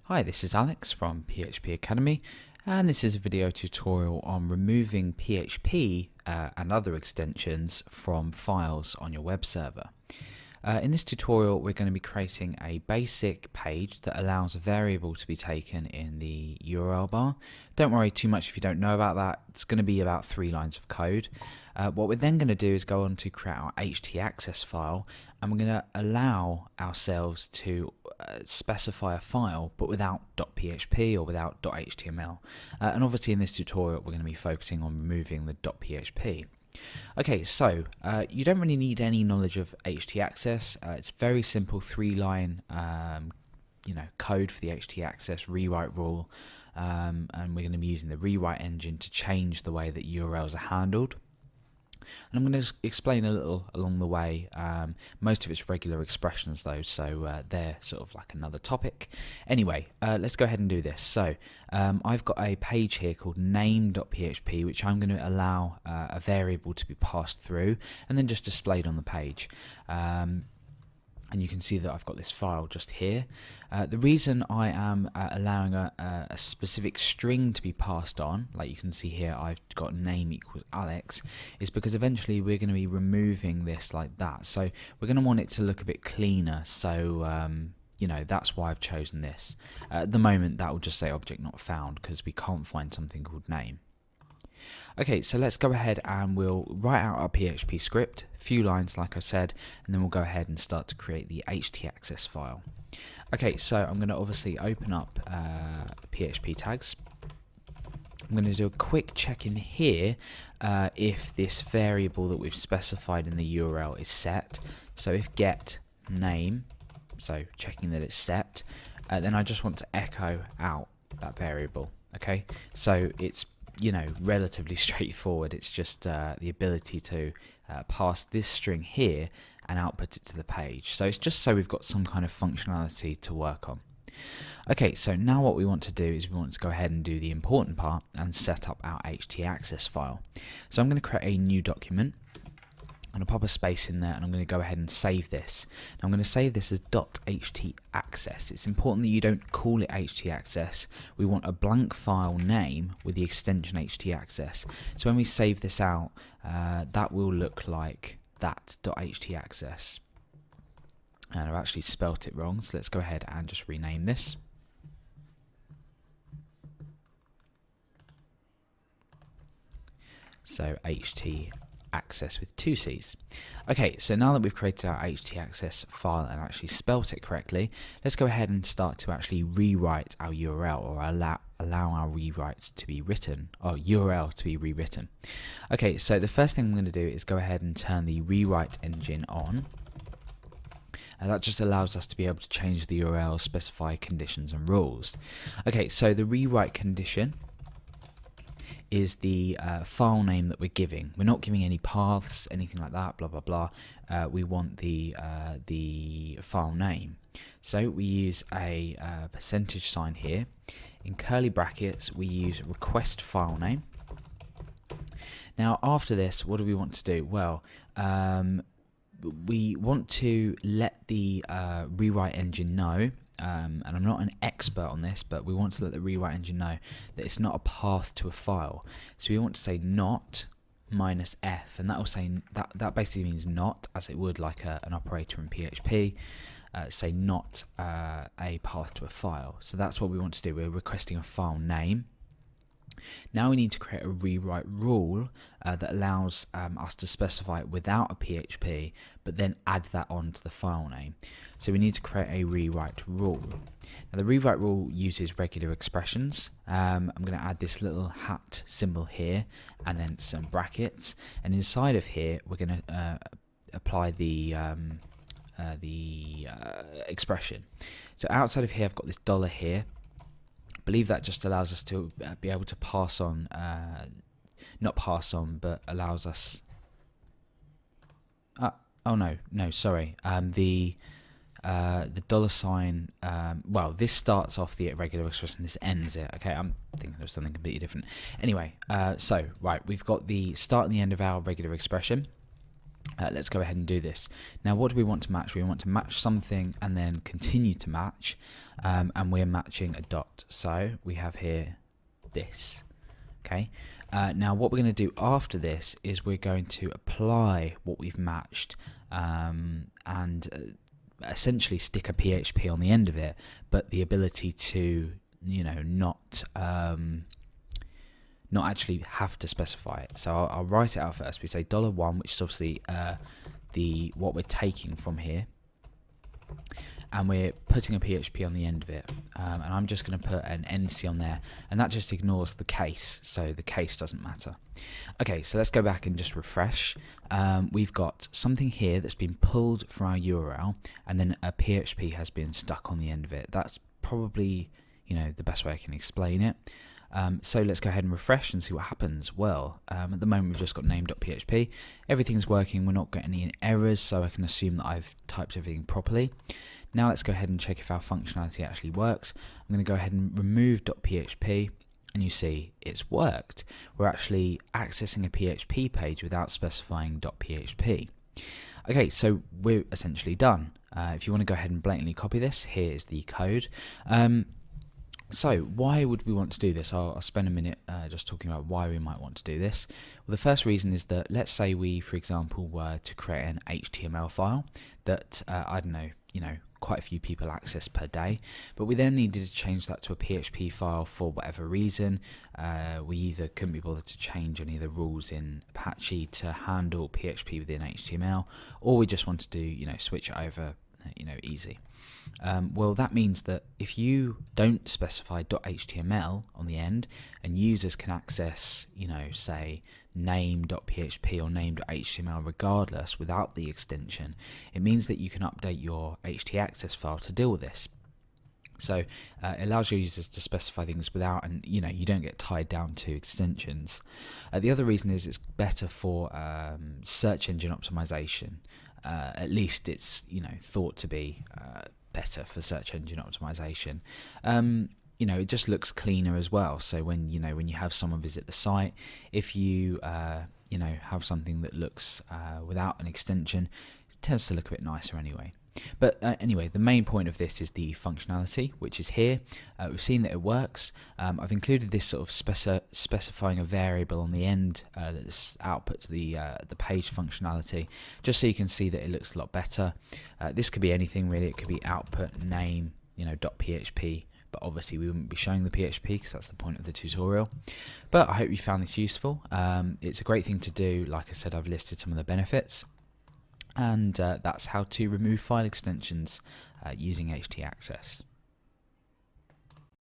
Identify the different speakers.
Speaker 1: Hi, this is Alex from PHP Academy, and this is a video tutorial on removing PHP and other extensions from files on your web server. In this tutorial, we're going to be creating a basic page that allows a variable to be taken in the URL bar. Don't worry too much if you don't know about that. It's going to be about 3 lines of code. What we're then going to do is go on to create our htaccess file, and we're going to allow ourselves to specify a file but without .php or without .html. And obviously in this tutorial we're going to be focusing on removing the .php. Okay, so you don't really need any knowledge of htaccess. It's very simple 3-line code for the htaccess rewrite rule, and we're going to be using the rewrite engine to change the way that URLs are handled. And I'm going to explain a little along the way. Most of it's regular expressions though, so they're sort of like another topic. Anyway, let's go ahead and do this. So I've got a page here called name.php, which I'm going to allow a variable to be passed through and then just displayed on the page. And you can see that I've got this file just here. The reason I am allowing a specific string to be passed on, like you can see here I've got name equals Alex, is because eventually we're going to be removing this like that. So we're going to want it to look a bit cleaner, so that's why I've chosen this. At the moment that will just say object not found because we can't find something called name. Okay, so let's go ahead and we'll write out our PHP script, a few lines like I said, and then we'll go ahead and start to create the htaccess file. Okay, so I'm going to obviously open up PHP tags. I'm going to do a quick check in here if this variable that we've specified in the URL is set. So if get name, so checking that it's set, then I just want to echo out that variable. Okay, so it's relatively straightforward. It's just the ability to pass this string here and output it to the page. So it's just so we've got some kind of functionality to work on. Okay, so now what we want to do is we want to go ahead and do the important part and set up our htaccess file. So I'm going to create a new document. I'm going to pop a space in there and I'm going to go ahead and save this. Now I'm going to save this as .htaccess. It's important that you don't call it htaccess. We want a blank file name with the extension htaccess. So when we save this out, that will look like that .htaccess. And I've actually spelt it wrong, so let's go ahead and just rename this. So htaccess with 2 C's. Okay, so now that we've created our htaccess file and actually spelt it correctly, let's go ahead and start to actually rewrite our URL, or allow our rewrites to be written, or URL to be rewritten. Okay, so the first thing I'm going to do is go ahead and turn the rewrite engine on. And that just allows us to be able to change the URL, specify conditions and rules. Okay, so the rewrite condition is the file name that we're giving. We're not giving any paths, anything like that, blah blah blah. We want the file name. So we use a percentage sign here. In curly brackets we use request file name. Now after this, what do we want to do? Well, we want to let the rewrite engine know, and I'm not an expert on this, but we want to let the rewrite engine know that it's not a path to a file. So we want to say not -f, and that will say that basically means not, as it would like an operator in PHP. Say not a path to a file. So that's what we want to do. We're requesting a file name. Now we need to create a rewrite rule that allows us to specify it without a PHP, but then add that on to the file name. So we need to create a rewrite rule. Now the rewrite rule uses regular expressions. I'm going to add this little hat symbol here and then some brackets, and inside of here we're going to apply the expression. So outside of here I've got this $. Here. I believe that just allows us to be able to pass on, not pass on, but allows us. Sorry. The $. Well, this starts off the regular expression. This ends it. Okay, I'm thinking of something completely different. Anyway, so right, we've got the start and the end of our regular expression. Let's go ahead and do this. Now, what do we want to match? We want to match something and then continue to match, and we're matching a dot. So we have here this. Okay. Now, what we're going to do after this is we're going to apply what we've matched and essentially stick a PHP on the end of it, but the ability to, not actually have to specify it. So I'll write it out first. We say $1, which is obviously what we're taking from here, and we're putting a PHP on the end of it, and I'm just going to put an NC on there, and that just ignores the case, so the case doesn't matter. Okay, so let's go back and just refresh. We've got something here that's been pulled from our URL, and then a PHP has been stuck on the end of it. That's probably the best way I can explain it. So let's go ahead and refresh and see what happens. Well, at the moment we've just got name.php. Everything's working. We're not getting any errors, so I can assume that I've typed everything properly. Now let's go ahead and check if our functionality actually works. I'm going to go ahead and remove .php, and you see it's worked. We're actually accessing a PHP page without specifying .php. Okay, so we're essentially done. If you want to go ahead and blatantly copy this, here's the code. So why would we want to do this? I'll spend a minute just talking about why we might want to do this. Well, the first reason is that let's say we, for example, were to create an HTML file that, I don't know, quite a few people access per day, but we then needed to change that to a PHP file for whatever reason. We either couldn't be bothered to change any of the rules in Apache to handle PHP within HTML, or we just wanted to, switch it over, easy. Well, that means that if you don't specify .html on the end and users can access, say name.php or name.html regardless without the extension, it means that you can update your htaccess file to deal with this. So it allows your users to specify things without, and you don't get tied down to extensions. The other reason is it's better for search engine optimization. At least it's thought to be better for search engine optimization. It just looks cleaner as well. So when when you have someone visit the site, if you have something that looks without an extension, it tends to look a bit nicer anyway. But anyway, the main point of this is the functionality, which is here. We've seen that it works. I've included this sort of specifying a variable on the end that outputs the page functionality, just so you can see that it looks a lot better. This could be anything really. It could be output name, .php. But obviously we wouldn't be showing the PHP because that's the point of the tutorial. But I hope you found this useful. It's a great thing to do. Like I said, I've listed some of the benefits. And that's how to remove file extensions using htaccess.